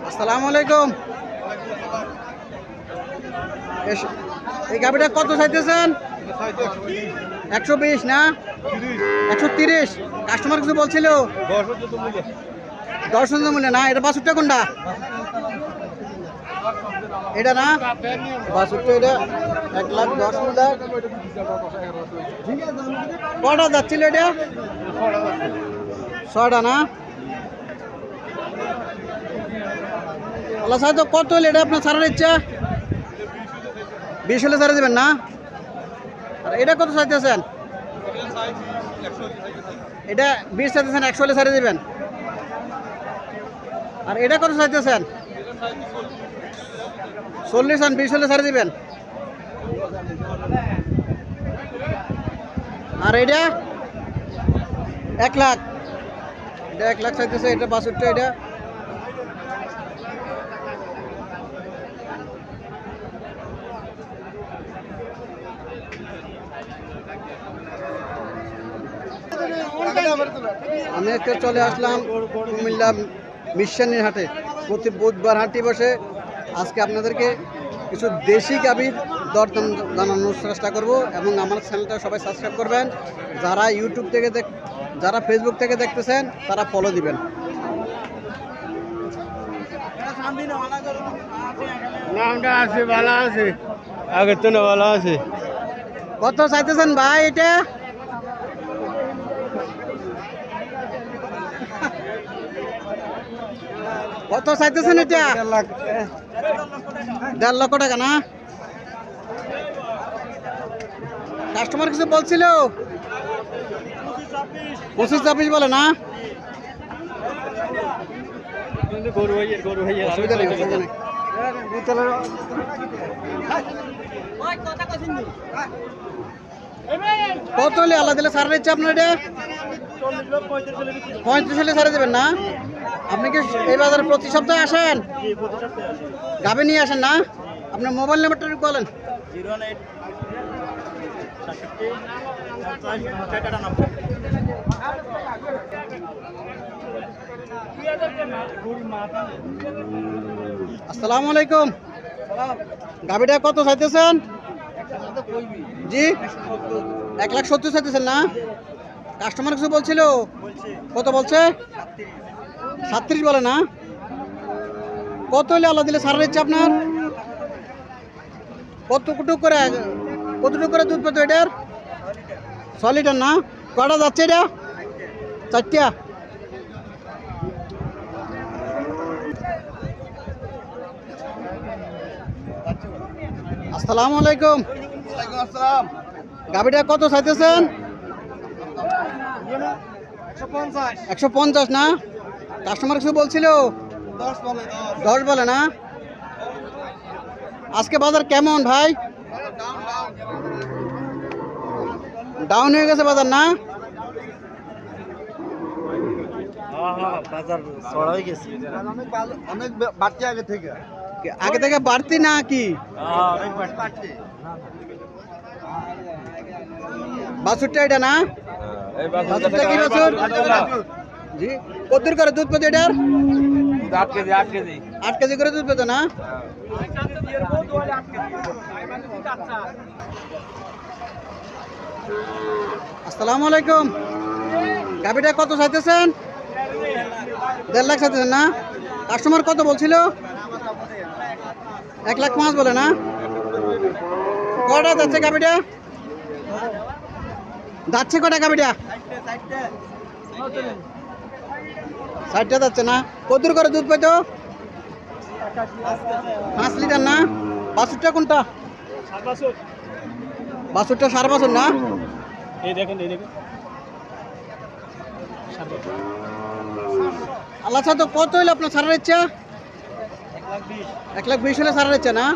আসসালামু আলাইকুম। এই গাভিটা কত চাইতেছেন? 120 না 130? কাস্টমার কিছু বলছিল? 10 মূল্যে না। এটা বাছুরটা কোনটা? এটা না বাছুরটা, এটা 1,10,000। কটা যাচ্ছিল এটা? 6টা না। আল্লাহ সাহেব, কত হলে এটা আপনার ছাড়ার ইচ্ছা? 20 হলে ছাড়া দেবেন না? আর এটা কত চাইতেছেন? এটা 20 চাইতেছেন, 100 হলে ছাড়ে দেবেন। আর এটা কত চাইতেছেন? 40 আর 20 হলে ছাড়ে দিবেন। আর এটা 1 লাখ, এটা 1 লাখ চাইতেছে। এটা বাছুরটা, এটা আমি একটা চলে আসলাম কুমিল্লা মিশনের হাটে। প্রতি বুধবার হাটটি বসে। আজকে আপনাদেরকে কিছু দেশি গাভীর দরদাম জানানোর চেষ্টা করব এবং আমার চ্যানেলটা সবাই সাবস্ক্রাইব করবেন। যারা ইউটিউব থেকে যারা ফেসবুক থেকে দেখতেছেন তারা ফলো দিবেন। নামটা আছে, ভালো আছে, আগের তো না ভালো আছে। কত চাইতেছেন ভাই এটা? কত চাইতেছেন এটা? 1.5 লক্ষ টাকা না? কাস্টমার কিছু বলছিল? 25-26 বলে না? অসুবিধা নেই, অসুবিধা নেই। কত হলে আল্লাহ দিলে ছাড়া দিচ্ছে আপনার? এটা 35 হলে ছাড়া দেবেন না? আপনি কি এই বাজারে প্রতি সপ্তাহে আসেন? গাভী নিয়ে আসেন না? আপনার মোবাইল নাম্বারটা বলেন। 08 আসসালামু আলাইকুম। গাভীটা কত চাইতেছেন? জি 1,70,000 চাইতেছেন না? কাস্টমার কিছু বলছিল? কত বলছে? 37 বলে না? কত হলে আল্লাহ দিলে ছাড়া দিচ্ছে আপনার? কতটুকু করে দুধ পেতো এটার? 6 লিটার না? কটা যাচ্ছে এটা? 4টা। আসসালামু আলাইকুম। গাভীটা কত চাইতেছেন? 150 না? কাস্টমার কিছু বলছিল? 10 বলে না? আজকে বাজার কেমন ভাই? ডাউন হয়ে গেছে বাজার না? বাজার ছড়াই গেছে, অনেক বাড়তি আগে থেকে বাড়তি না কি? অনেক বাড়তি। বাছুরটা এটা না? বাছুরটা কি বাছুর? জি কত করে দুধ পেতো এটার? 8 কেজি 8 কেজি করে দুধ পেতো না? আসসালামু আলাইকুম। গাভীটা কত চাইতেছেন? 1.5 লাখ চাইতেছেন না? কাস্টমার কত বলছিল? 1,05,000 বলে না? কটা যাচ্ছে গাভীটা? যাচ্ছে কটা গাভীটা? 60টা যাচ্ছে না? কত করে দুধ পেতো? 5 লিটার না? বাছুরটা কোনটা? বাছুরটা 4 বছর না? আল্লাহ তো কত হইলে আপনার ছাড়ার ইচ্ছা? 1,20,000 হলে ছাড়ার ইচ্ছা না?